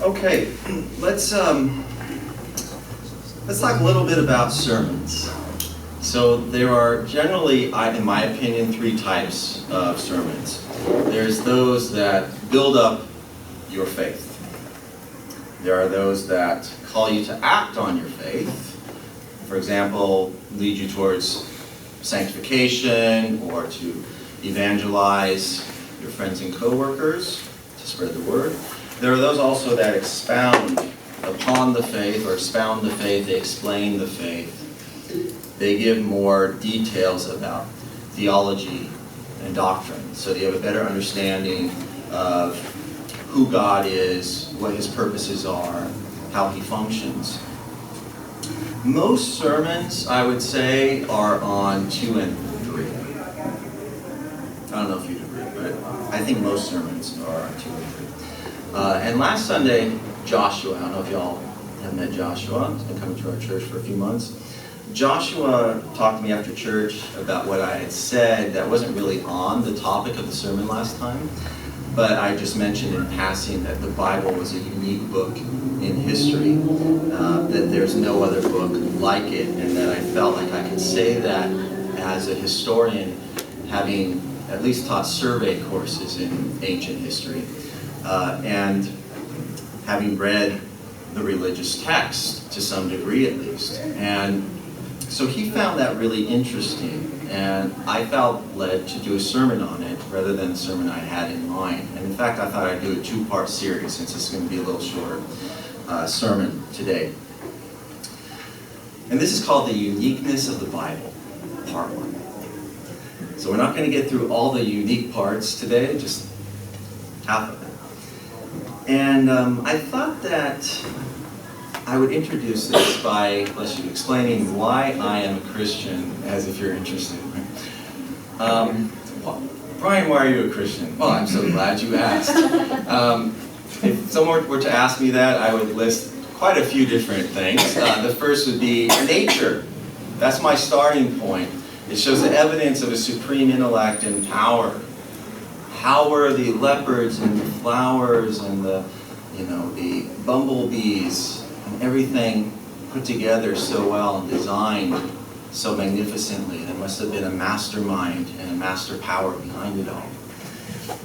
Okay, let's talk a little bit about sermons. So there are generally, in my opinion, three types of sermons. There's those that build up your faith. There are those that call you to act on your faith. For example, lead you towards sanctification or to evangelize your friends and coworkers, to spread the word. There are those also that expound upon the faith or expound the faith, they explain the faith. They give more details about theology and doctrine, so that you have a better understanding of who God is, what his purposes are, how he functions. Most sermons, I would say, are on 2 and 3. I don't know if you'd agree, but I think most sermons are on 2 and 3. And last Sunday, Joshua, I don't know if y'all have met Joshua, he's been coming to our church for a few months. Joshua talked to me after church about what I had said that wasn't really on the topic of the sermon last time, but I just mentioned in passing that the Bible was a unique book in history, that there's no other book like it, and that I felt like I could say that as a historian, having at least taught survey courses in ancient history, and having read the religious text to some degree at least. And so he found that really interesting, and I felt led to do a sermon on it rather than the sermon I had in mind. And in fact, I thought I'd do a 2-part series since it's going to be a little shorter sermon today. And this is called The Uniqueness of the Bible, Part 1. So we're not going to get through all the unique parts today, just half of it. And I thought that I would introduce this by, bless you, explaining why I am a Christian, as if you're interested. Brian, why are you a Christian? Well, I'm so glad you asked. If someone were to ask me that, I would list quite a few different things. The first would be nature. That's my starting point. It shows the evidence of a supreme intellect and power. How were the leopards and the flowers and the bumblebees and everything put together so well and designed so magnificently? There must have been a mastermind and a master power behind it all.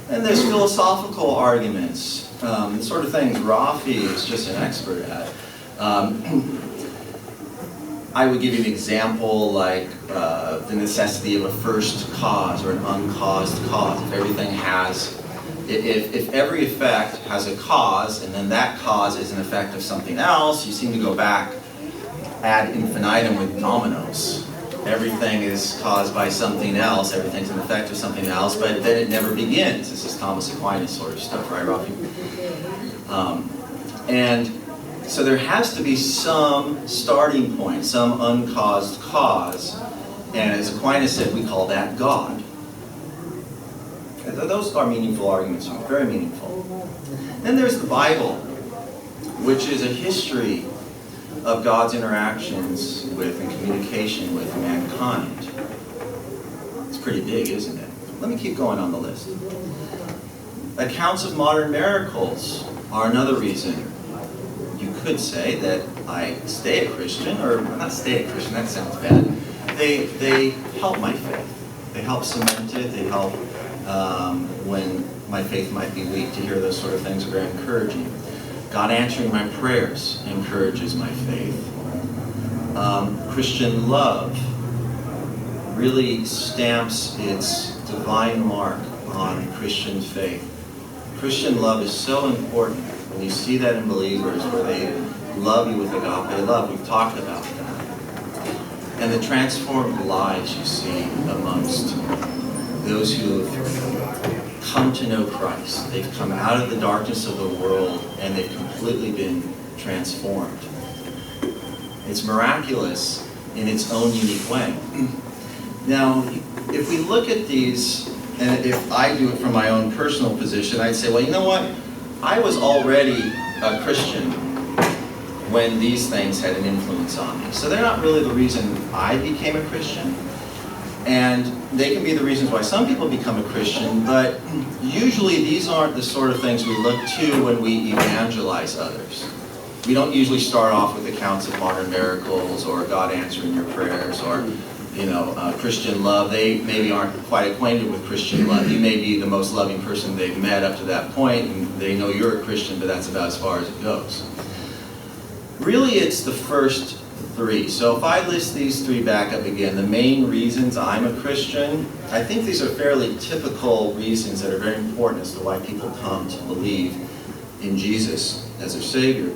And there's philosophical arguments, the sort of things Rafi is just an expert at. I would give you an example like the necessity of a first cause or an uncaused cause. If every effect has a cause and then that cause is an effect of something else, you seem to go back ad infinitum with dominoes. Everything is caused by something else, everything's an effect of something else, but then it never begins. This is Thomas Aquinas sort of stuff, right, Rafi? And so there has to be some starting point, some uncaused cause, and as Aquinas said, we call that God. Those are meaningful arguments, very meaningful. Then there's the Bible, which is a history of God's interactions with and communication with mankind. It's pretty big, isn't it? Let me keep going on the list. Accounts of modern miracles are another reason you could say that I stay a Christian, or not stay a Christian, that sounds bad. They help my faith. They help cement it. They help when my faith might be weak. To hear those sort of things are very encouraging. God answering my prayers encourages my faith. Christian love really stamps its divine mark on Christian faith. Christian love is so important. When you see that in believers where they love you with agape love, we've talked about that. And the transformed lives you see amongst those who have come to know Christ. They've come out of the darkness of the world and they've completely been transformed. It's miraculous in its own unique way. Now, if we look at these, and if I do it from my own personal position, I'd say, well, you know what? I was already a Christian when these things had an influence on me. So they're not really the reason I became a Christian. And they can be the reasons why some people become a Christian, but usually these aren't the sort of things we look to when we evangelize others. We don't usually start off with accounts of modern miracles or God answering your prayers or, Christian love. They maybe aren't quite acquainted with Christian love. You may be the most loving person they've met up to that point, and they know you're a Christian, but that's about as far as it goes. Really, it's the first three. So if I list these three back up again, the main reasons I'm a Christian, I think these are fairly typical reasons that are very important as to why people come to believe in Jesus as their Savior.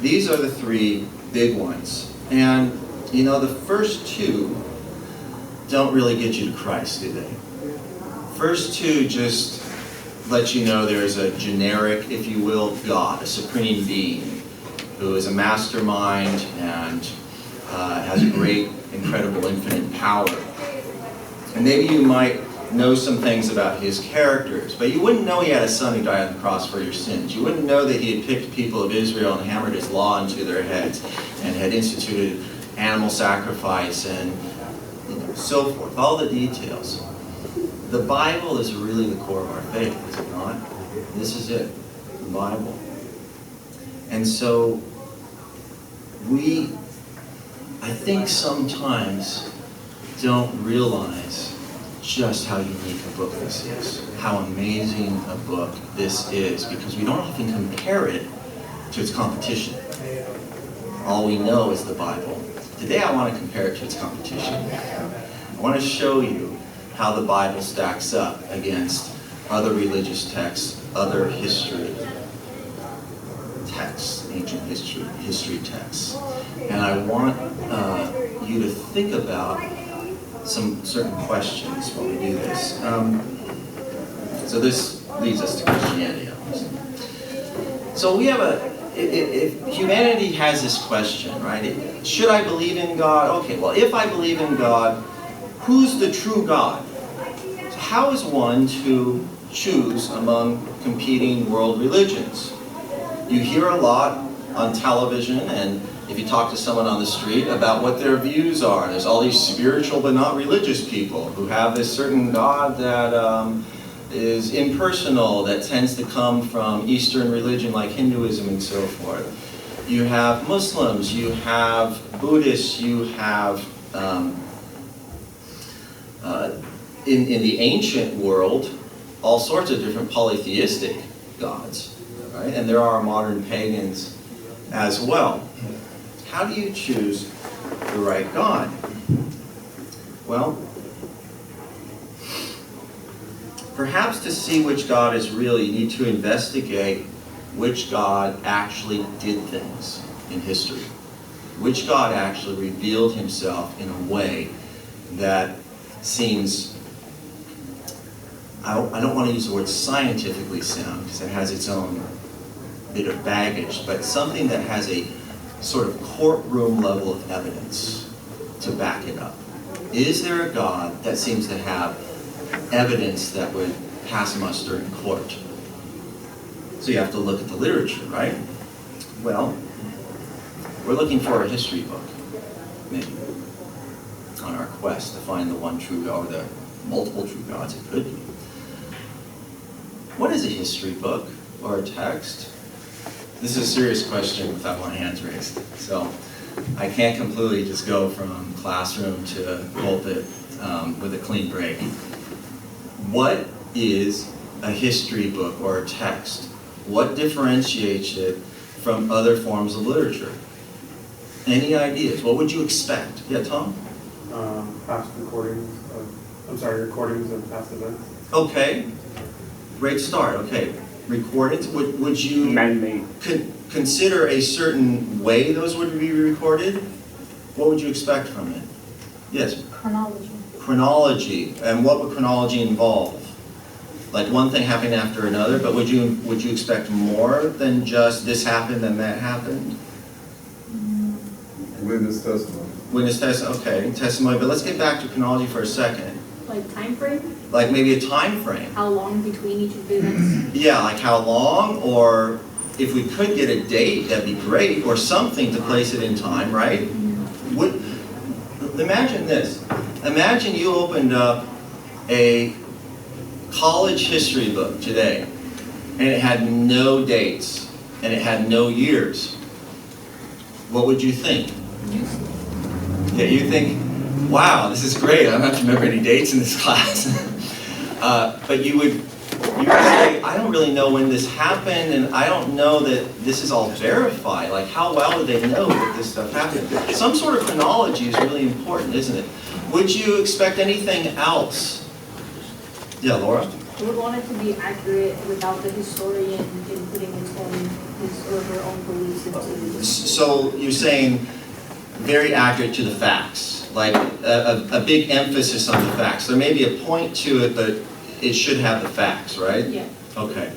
These are the three big ones. And, the first two don't really get you to Christ, do they? First two just let you know there's a generic, if you will, God, a supreme being, who is a mastermind and has a great, incredible, infinite power. And maybe you might know some things about his characters, but you wouldn't know he had a son who died on the cross for your sins. You wouldn't know that he had picked people of Israel and hammered his law into their heads and had instituted animal sacrifice and so forth, all the details. The Bible is really the core of our faith, is it not? This is it, the Bible. And so I think sometimes don't realize just how unique a book this is, how amazing a book this is, because we don't often compare it to its competition. All we know is the Bible. Today I want to compare it to its competition. I want to show you how the Bible stacks up against other religious texts, other history texts, ancient history texts. And I want you to think about some certain questions while we do this. So this leads us to Christianity, obviously. So we have if humanity has this question, right? Should I believe in God? Okay, well, if I believe in God, who's the true God? So how is one to choose among competing world religions? You hear a lot on television, and if you talk to someone on the street about what their views are, there's all these spiritual but not religious people who have this certain God that is impersonal, that tends to come from Eastern religion like Hinduism and so forth. You have Muslims, you have Buddhists, you have, in the ancient world, all sorts of different polytheistic gods, right? And there are modern pagans as well. How do you choose the right God? Well, perhaps to see which God is real, you need to investigate which God actually did things in history. Which God actually revealed himself in a way that seems, I don't want to use the word scientifically sound because it has its own bit of baggage, but something that has a sort of courtroom level of evidence to back it up. Is there a God that seems to have evidence that would pass muster in court? So you have to look at the literature, right? Well, we're looking for a history book, maybe, on our quest to find the one true God, or the multiple true gods it could be. What is a history book or a text? This is a serious question without my hands raised. So I can't completely just go from classroom to pulpit with a clean break. What is a history book or a text? What differentiates it from other forms of literature? Any ideas? What would you expect? Yeah, Tom? Recordings of past events. Okay, great start. Okay, recordings. Would you Man-made. Consider a certain way those would be recorded? What would you expect from it? Yes? Chronology. Chronology. And what would chronology involve? Like one thing happening after another, but would you expect more than just this happened and that happened? Witness testimony. Witness testimony, okay, testimony. But let's get back to chronology for a second. Like time frame? Like maybe a time frame. How long between each of the events? Yeah, like how long, or if we could get a date, that'd be great, or something to place it in time, right? Imagine this. Imagine you opened up a college history book today, and it had no dates, and it had no years. What would you think? Yeah, you think, wow, this is great. I don't have to remember any dates in this class. But you would say, I don't really know when this happened, and I don't know that this is all verified. Like, how well do they know that this stuff happened? Some sort of chronology is really important, isn't it? Would you expect anything else? Yeah, Laura? You would want it to be accurate without the historian inputting his or her own beliefs into it. So you're saying very accurate to the facts, like a big emphasis on the facts. There may be a point to it, but it should have the facts, right? Yeah. Okay.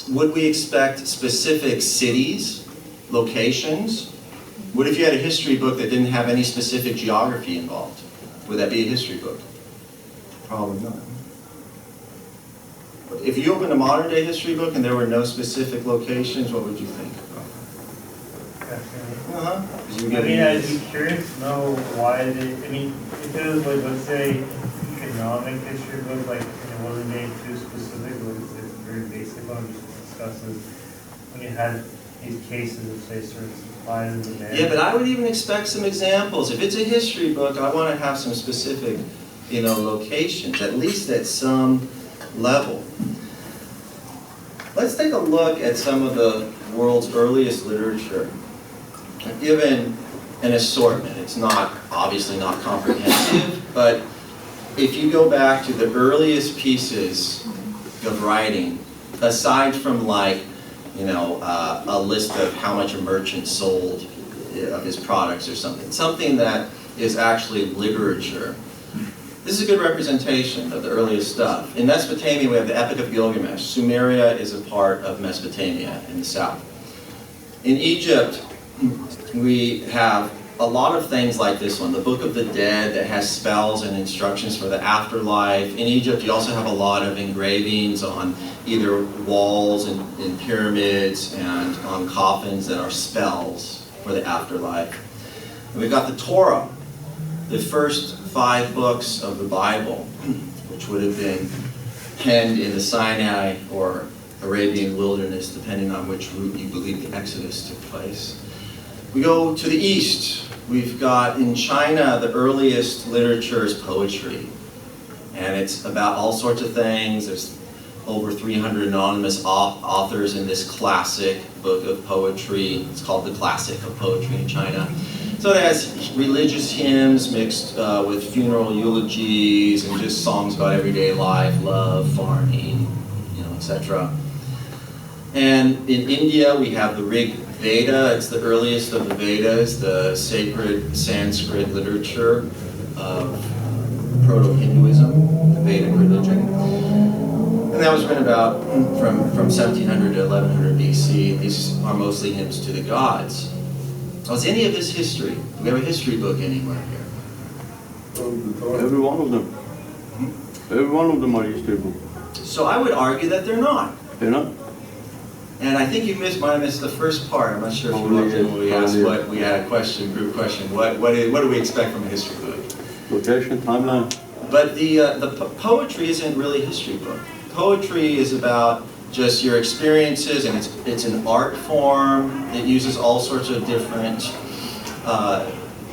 Would we expect specific cities, locations? What if you had a history book that didn't have any specific geography involved? Would that be a history book? Probably not. If you opened a modern day history book and there were no specific locations, what would you think? I'd be curious to know why they, if it was like, let's say, economic history book, like, and it wasn't made too specific, but it's a very basic one, just discusses when you had these cases of, say, certain supply and demand. Yeah, but I would even expect some examples. If it's a history book, I want to have some specific, locations, at least at some level. Let's take a look at some of the world's earliest literature. I've given an assortment. It's obviously not comprehensive, but if you go back to the earliest pieces of writing, aside from a list of how much a merchant sold of his products or something that is actually literature. This is a good representation of the earliest stuff. In Mesopotamia, we have the Epic of Gilgamesh. Sumeria is a part of Mesopotamia in the south. In Egypt, we have a lot of things like this one, the Book of the Dead that has spells and instructions for the afterlife. In Egypt, you also have a lot of engravings on either walls in pyramids and on coffins that are spells for the afterlife. And we've got the Torah, the first 5 books of the Bible, which would have been penned in the Sinai or Arabian wilderness, depending on which route you believe the Exodus took place. We go to the east. We've got in China, the earliest literature is poetry. And it's about all sorts of things. There's over 300 anonymous authors in this classic book of poetry. It's called the Classic of Poetry in China. So it has religious hymns mixed with funeral eulogies and just songs about everyday life, love, farming, etc. And in India, we have the Rig Veda. It's the earliest of the Vedas, the sacred Sanskrit literature of Proto-Hinduism, the Vedic religion. And that was written about from 1700 to 1100 BC. These are mostly hymns to the gods. Was any of this history? Do we have a history book anywhere here? Every one of them. Every one of them are history books. So I would argue that they're not. They're not? And I think you might have missed the first part. I'm not sure if you looked in when we asked what we had a question, group question. What do we expect from a history book? Location, timeline. But the poetry isn't really a history book. Poetry is about just your experiences, and it's an art form. It uses all sorts of different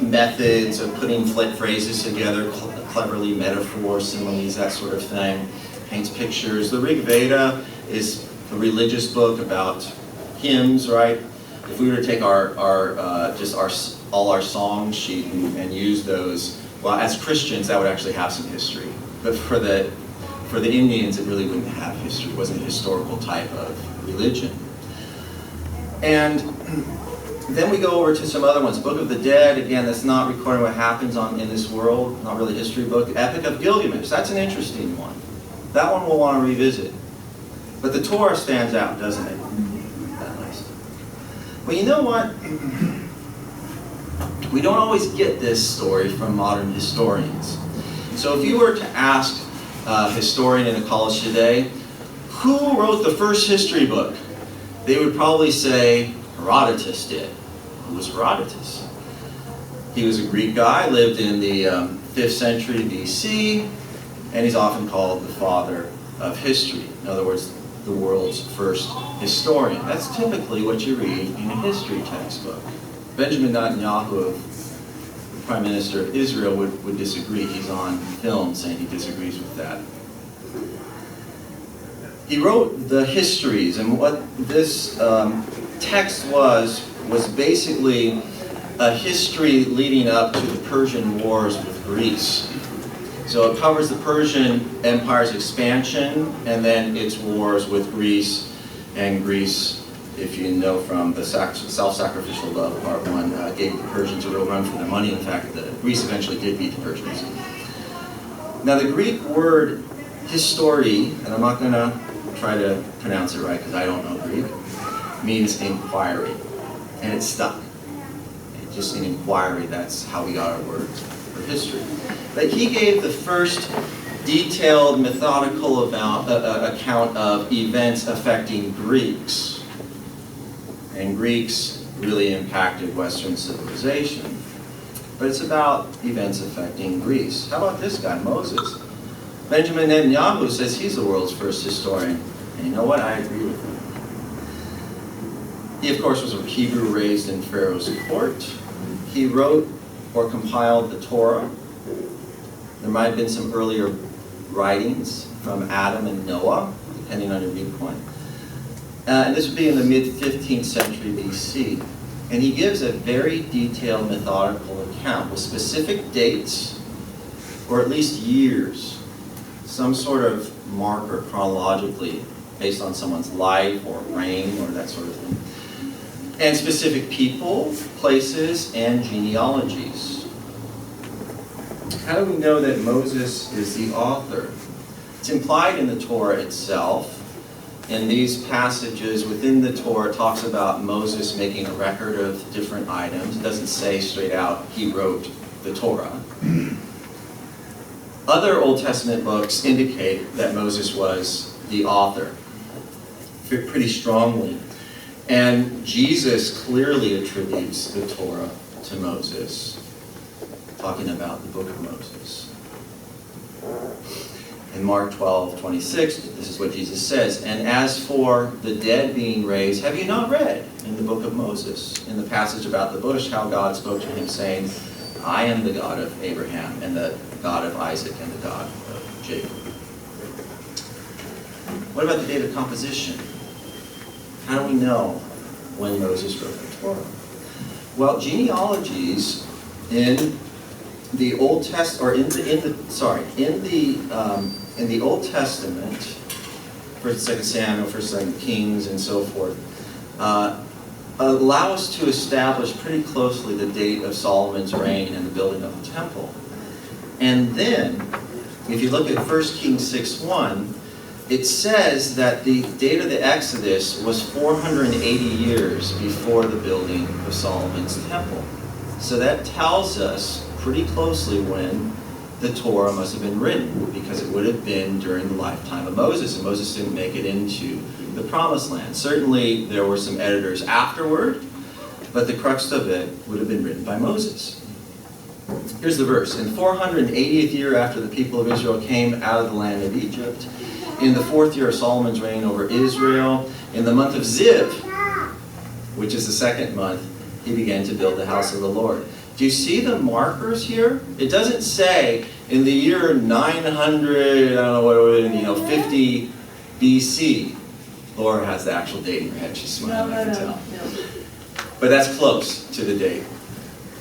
methods of putting phrases together, cleverly, metaphors, similes, that sort of thing. Paints pictures. The Rig Veda is a religious book about hymns, right? If we were to take all our song sheet and use those, well, as Christians, that would actually have some history. But for the Indians, it really wouldn't have history. It wasn't a historical type of religion. And then we go over to some other ones. Book of the Dead, again, that's not recording what happens in this world, not really a history book. The Epic of Gilgamesh, that's an interesting one. That one we'll want to revisit. But the Torah stands out, doesn't it? That list. Well, you know what? We don't always get this story from modern historians. So if you were to ask a historian in a college today, who wrote the first history book? They would probably say Herodotus did. Who was Herodotus? He was a Greek guy, lived in the 5th century BC, and he's often called the father of history. In other words, the world's first historian. That's typically what you read in a history textbook. Benjamin Netanyahu, the Prime Minister of Israel, would disagree. He's on film saying he disagrees with that. He wrote the histories, and what this text was basically a history leading up to the Persian Wars with Greece. So it covers the Persian Empire's expansion and then its wars with Greece. And Greece, if you know from the self-sacrificial love, part 1, gave the Persians a real run for their money. In fact, Greece eventually did beat the Persians. Now the Greek word histori, and I'm not going to try to pronounce it right because I don't know Greek, means inquiry. And it's stuck. Just an inquiry, that's how we got our word for history. But he gave the first detailed, methodical account of events affecting Greeks. And Greeks really impacted Western civilization. But it's about events affecting Greece. How about this guy, Moses? Benjamin Netanyahu says he's the world's first historian. And you know what? I agree with him. He, of course, was a Hebrew raised in Pharaoh's court. He wrote or compiled the Torah. There might have been some earlier writings from Adam and Noah, depending on your viewpoint. And this would be in the mid-15th century BC. And he gives a very detailed, methodical account with specific dates, or at least years, some sort of marker chronologically based on someone's life or reign or that sort of thing. And specific people, places, and genealogies. How do we know that Moses is the author? It's implied in the Torah itself. In these passages within the Torah, it talks about Moses making a record of different items. It doesn't say straight out he wrote the Torah. Other Old Testament books indicate that Moses was the author pretty strongly. And Jesus clearly attributes the Torah to Moses, talking about the book of Moses. In Mark 12:26, this is what Jesus says, "And as for the dead being raised, have you not read in the book of Moses, in the passage about the bush, how God spoke to him, saying, I am the God of Abraham, and the God of Isaac, and the God of Jacob." What about the date of composition? How do we know when Moses wrote the Torah? Well, genealogies in the Old in the Old Testament, 1st and 2nd Samuel, 1st and 2nd Kings, and so forth, allow us to establish pretty closely the date of Solomon's reign and the building of the temple. And then, if you look at 1 Kings 6:1, it says that the date of the Exodus was 480 years before the building of Solomon's temple. So that tells us pretty closely when the Torah must have been written, because it would have been during the lifetime of Moses, and Moses didn't make it into the Promised Land. Certainly there were some editors afterward, but the crux of it would have been written by Moses. Here's the verse. "In the 480th year after the people of Israel came out of the land of Egypt, in the 4th year of Solomon's reign over Israel, in the month of Ziv," which is the 2nd month, "he began to build the house of the Lord." Do you see the markers here? It doesn't say in the year 900, 50 BC. Laura has the actual date in her head. She's smiling, I can tell. But that's close to the date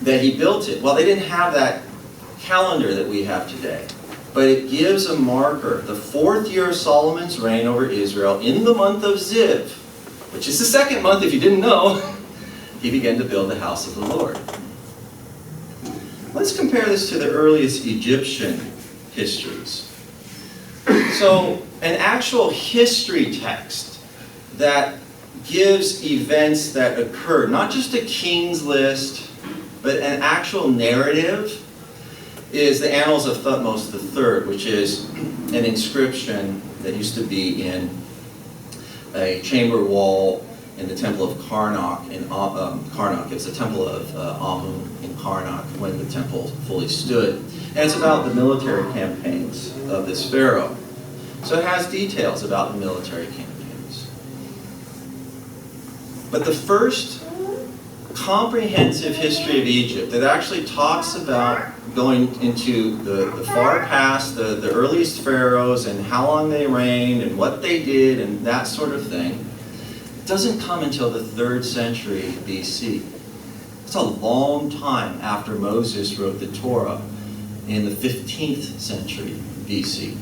that he built it. Well, they didn't have that calendar that we have today. But it gives a marker. The 4th year of Solomon's reign over Israel, in the month of Ziv, which is the 2nd month if you didn't know, he began to build the house of the Lord. Let's compare this to the earliest Egyptian histories. So, an actual history text that gives events that occurred, not just a king's list, but an actual narrative, is the Annals of Thutmose III, which is an inscription that used to be in a chamber wall in the temple of Karnak. Karnak, it's the temple of Amun in Karnak when the temple fully stood. And it's about the military campaigns of this pharaoh. So it has details about the military campaigns. But the first comprehensive history of Egypt that actually talks about going into the far past, the earliest pharaohs and how long they reigned and what they did and that sort of thing, doesn't come until the 3rd century BC. It's a long time after Moses wrote the Torah in the 15th century BC.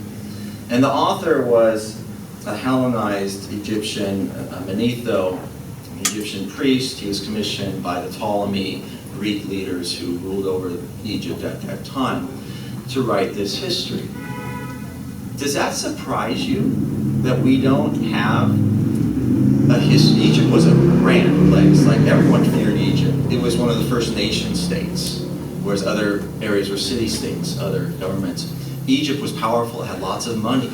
And the author was a Hellenized Egyptian, Manetho, an Egyptian priest. He was commissioned by the Ptolemy Greek leaders who ruled over Egypt at that time to write this history. Does that surprise you that we don't have a history? Egypt was a grand place. Like, everyone feared Egypt. It was one of the first nation states, whereas other areas were city-states, other governments. Egypt was powerful, it had lots of money.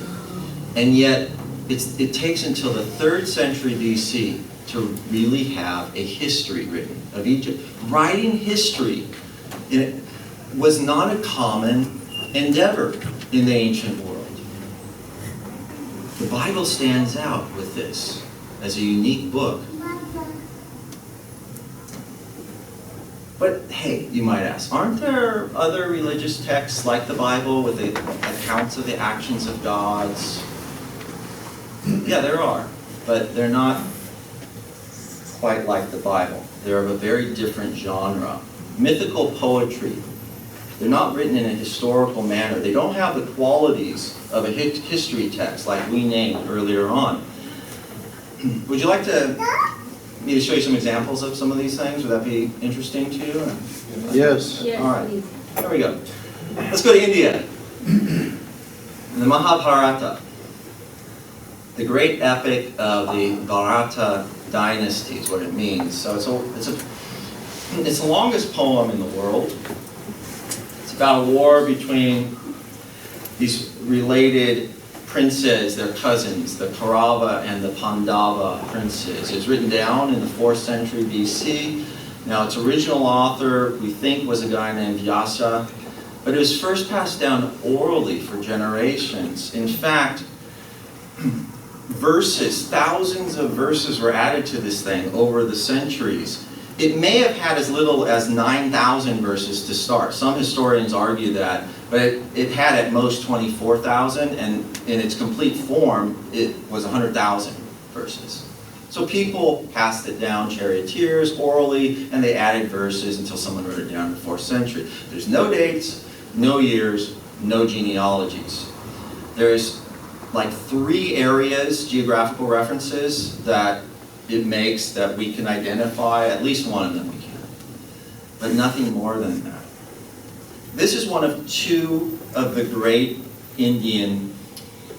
And yet, it takes until the 3rd century BC to really have a history written of Egypt. Writing history was not a common endeavor in the ancient world. The Bible stands out with this as a unique book. But hey, you might ask, aren't there other religious texts like the Bible with the accounts of the actions of gods? Yeah, there are, but they're not quite like the Bible. They're of a very different genre. Mythical poetry. They're not written in a historical manner. They don't have the qualities of a history text like we named earlier on. Would you like me to show you some examples of some of these things? Would that be interesting to you? Yes. Yes, All right. please. There we go. Let's go to India. The Mahabharata, the great epic of the Bharata dynasty is what it means. So it's the longest poem in the world. It's about a war between these related princes, their cousins, the Kaurava and the Pandava princes. It's written down in the 4th century BC. Now, its original author, we think, was a guy named Vyasa, but it was first passed down orally for generations. In fact, verses, thousands of verses were added to this thing over the centuries. It may have had as little as 9,000 verses to start. Some historians argue that, but it had at most 24,000, and in its complete form, it was 100,000 verses. So people passed it down, charioteers, orally, and they added verses until someone wrote it down in the 4th century. There's no dates, no years, no genealogies. There's like 3 areas, geographical references, that it makes that we can identify. At least one of them we can, but nothing more than that. This is one of 2 of the great Indian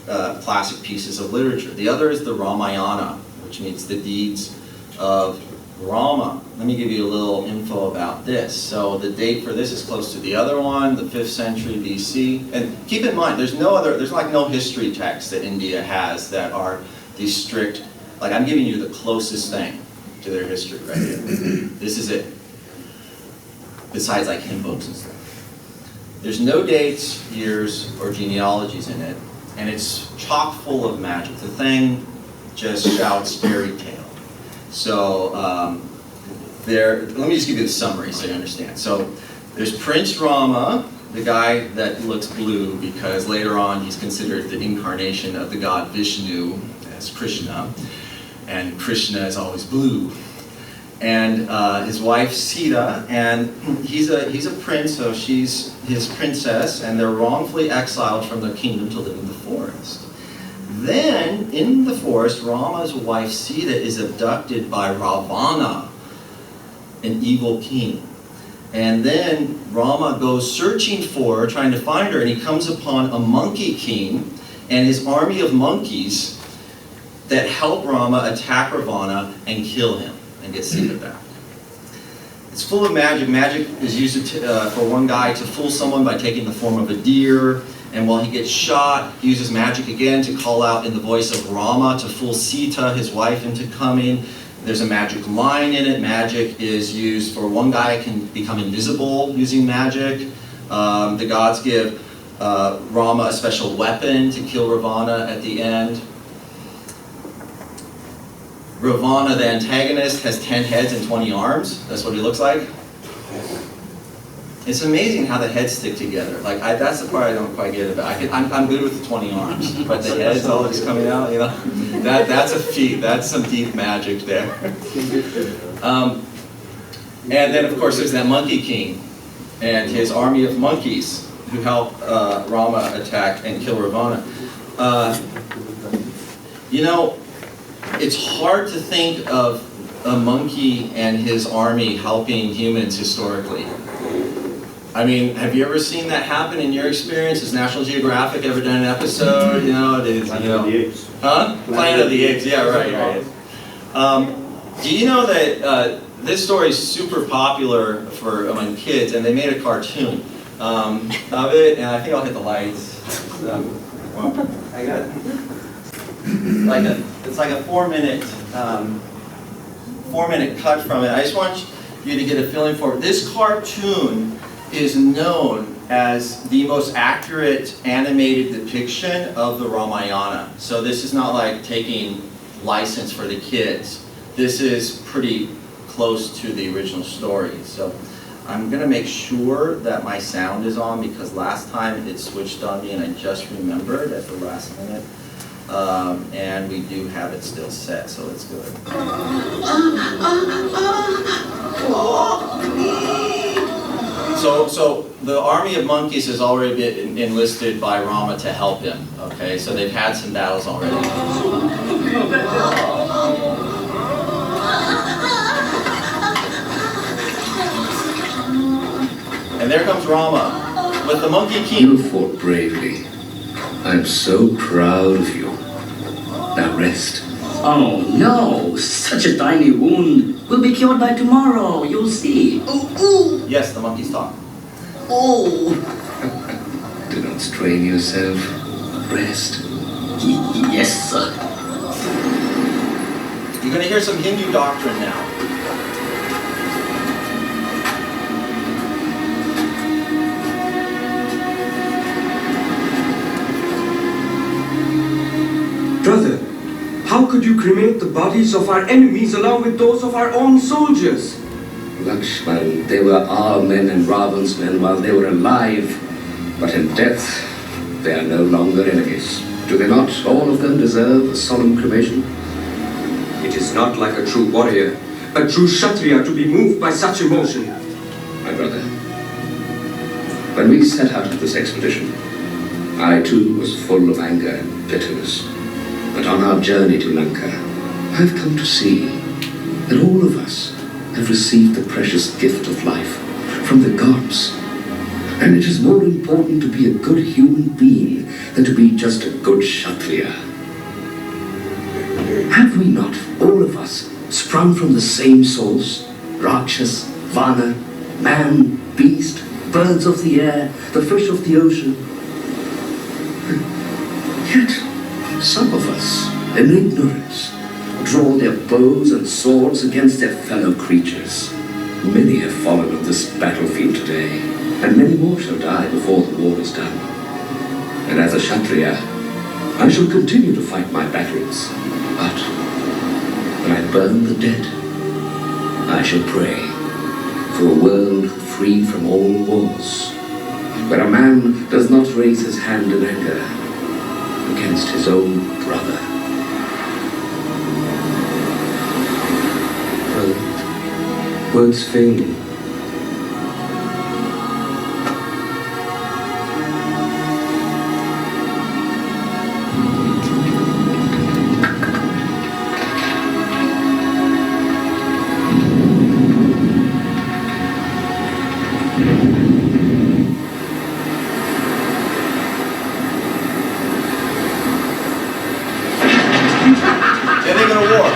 classic pieces of literature. The other is the Ramayana, which means the deeds of Rama. Let me give you a little info about this. So the date for this is close to the other one, the 5th century BC. And keep in mind, there's like no history text that India has that are these strict, like I'm giving you the closest thing to their history right here. This is it. Besides like hymn books and stuff. There's no dates, years, or genealogies in it, and it's chock full of magic. The thing just shouts fairy tale. So let me just give you the summary so you understand. So there's Prince Rama, the guy that looks blue because later on he's considered the incarnation of the god Vishnu as Krishna, and Krishna is always blue. And his wife Sita, and he's a prince, so she's his princess, and they're wrongfully exiled from their kingdom to live in the forest. Then, in the forest, Rama's wife Sita is abducted by Ravana, an evil king. And then Rama goes searching for her, trying to find her, and he comes upon a monkey king and his army of monkeys that help Rama attack Ravana and kill him and get Sita back. It's full of magic. Magic is used for one guy to fool someone by taking the form of a deer. And while he gets shot, he uses magic again to call out in the voice of Rama to fool Sita, his wife, into coming. There's a magic line in it. Magic is used for one guy can become invisible using magic. The gods give Rama a special weapon to kill Ravana at the end. Ravana, the antagonist, has 10 heads and 20 arms. That's what he looks like. It's amazing how the heads stick together. Like, that's the part I don't quite get about. I'm good with the 20 arms, but the heads all just coming out, you know, that's a feat. That's some deep magic there. And then, of course, there's that Monkey King and his army of monkeys who help Rama attack and kill Ravana. You know, it's hard to think of a monkey and his army helping humans historically. I mean, have you ever seen that happen in your experience? Has National Geographic ever done an episode? You know, Planet of the Apes. Huh? Planet of the Apes, yeah, right. Do you know that this story is super popular among kids, and they made a cartoon of it, and I think I'll hit the lights. I got it. It's like a 4-minute cut from it. I just want you to get a feeling for it. This cartoon is known as the most accurate animated depiction of the Ramayana. So this is not like taking license for the kids. This is pretty close to the original story. So I'm gonna make sure that my sound is on because last time it switched on me and I just remembered at the last minute. And we do have it still set, so let's go ahead. So the army of monkeys has already been enlisted by Rama to help him, okay? So they've had some battles already. And there comes Rama with the Monkey King. You fought bravely. I'm so proud of you. Now rest. Oh no, such a tiny wound will be cured by tomorrow, you'll see. Yes, the monkeys talk. Do not strain yourself. Rest. Yes, sir. You're going to hear some Hindu doctrine now. Brother, how could you cremate the bodies of our enemies along with those of our own soldiers? Lakshman, they were our men and Ravan's men while they were alive. But in death, they are no longer enemies. Do they not, all of them, deserve a solemn cremation? It is not like a true warrior, a true Kshatriya to be moved by such emotion. My brother, when we set out on this expedition, I too was full of anger and bitterness. But on our journey to Lanka, I've come to see that all of us have received the precious gift of life from the gods. And it is more important to be a good human being than to be just a good Kshatriya. Have we not, all of us, sprung from the same source? Rakshas, Vana, man, beast, birds of the air, the fish of the ocean. Yet, some of us, in ignorance, draw their bows and swords against their fellow creatures. Many have fallen on this battlefield today, and many more shall die before the war is done. And as a Kshatriya, I shall continue to fight my battles. But when I burn the dead, I shall pray for a world free from all wars, where a man does not raise his hand in anger against his own brother. Words fail me. Then they go to war.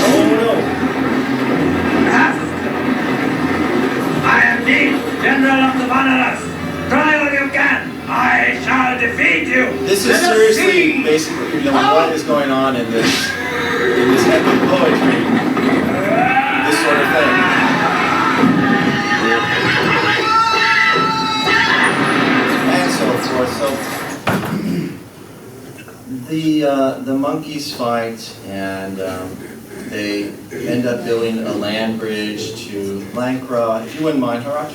Oh what is going on in this epic poetry, this sort of thing. And so forth. So the monkeys fight, and they end up building a land bridge to Lankra. If you wouldn't mind, Haraj,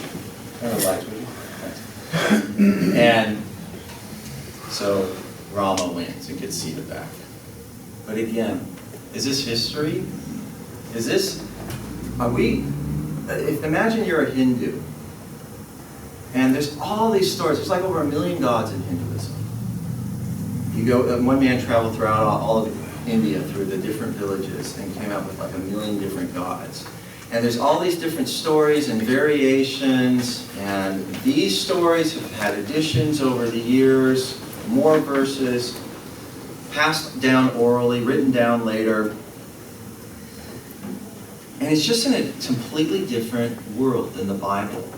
kind of lights, would you? Thanks. And so Rama wins and gets Sita back. But again, is this history? Imagine you're a Hindu, and there's all these stories. There's like over 1 million gods in Hinduism. You go, one man traveled throughout all of India through the different villages and came out with like 1 million different gods. And there's all these different stories and variations, and these stories have had additions over the years, more verses, passed down orally, written down later. And it's just in a completely different world than the Bible.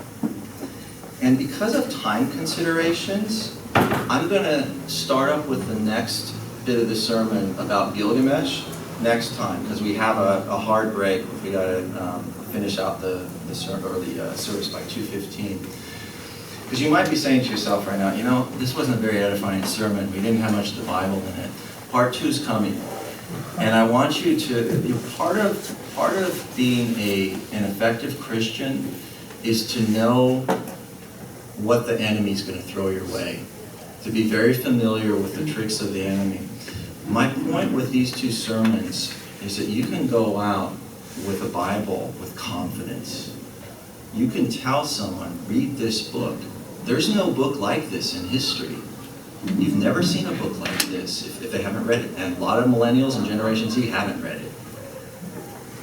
And because of time considerations, I'm going to start up with the next bit of the sermon about Gilgamesh next time, because we have a hard break. We got to finish out the service by 2:15. Because you might be saying to yourself right now, you know, this wasn't a very edifying sermon. We didn't have much of the Bible in it. Part 2 is coming, and I want you to be part of being an effective Christian is to know what the enemy's going to throw your way, to be very familiar with the tricks of the enemy. My point with these 2 sermons is that you can go out with a Bible with confidence. You can tell someone, read this book. There's no book like this in history. You've never seen a book like this if they haven't read it. And a lot of millennials and Generation Z haven't read it.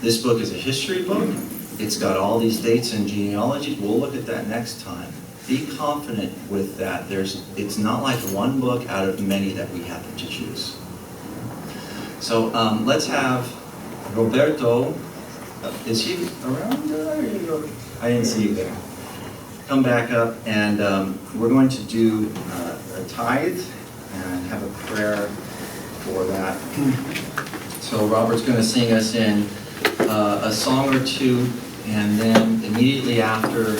This book is a history book. It's got all these dates and genealogies. We'll look at that next time. Be confident with that. It's not like one book out of many that we happen to choose. So let's have Roberto. Is he around? I didn't see you there. Come back up, and we're going to do a tithe and have a prayer for that. So Robert's going to sing us in a song or two, and then immediately after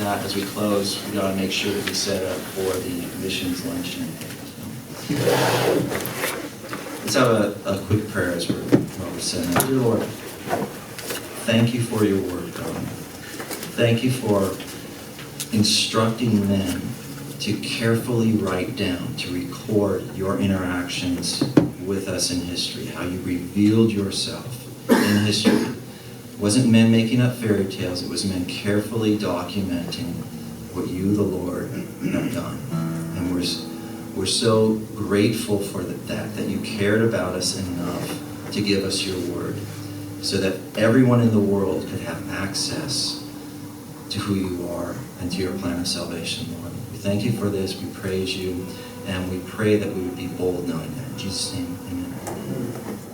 that, as we close, we got to make sure that we set up for the missions luncheon. So, let's have a quick prayer as Robert said. Dear Lord, thank you for your word, God. Thank you for instructing men to carefully write down, to record your interactions with us in history, how you revealed yourself in history. It wasn't men making up fairy tales, it was men carefully documenting what you, the Lord, have done. And we're so grateful for that you cared about us enough to give us your word, so that everyone in the world could have access to who you are and to your plan of salvation, Lord. We thank you for this, we praise you, and we pray that we would be bold knowing that. In Jesus' name, amen.